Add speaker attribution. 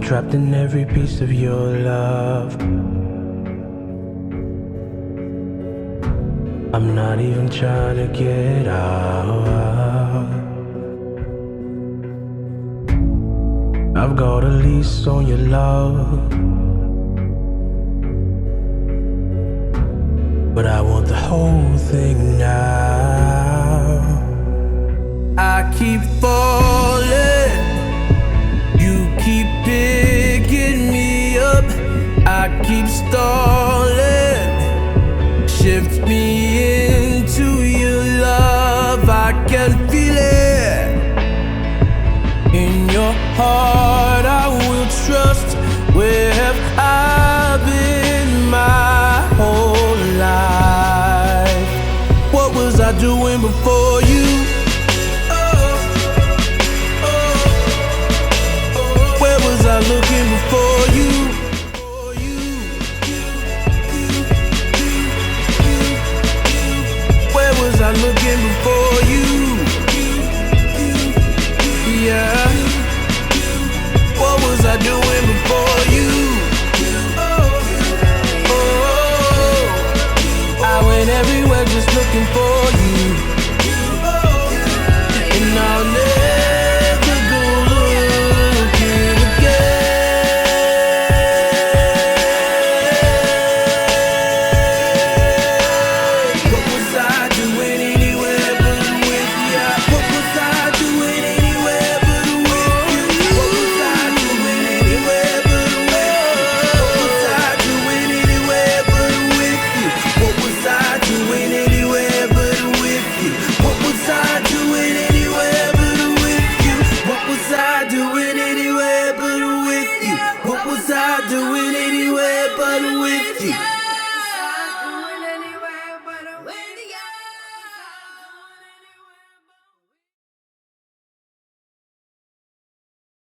Speaker 1: trapped in every piece of your love. I'm not even trying to get out. I've got a lease on your love, but I want the whole thing now. I keep falling, you keep picking me up. I keep stalling, shift me into your love. I can feel it in your heart.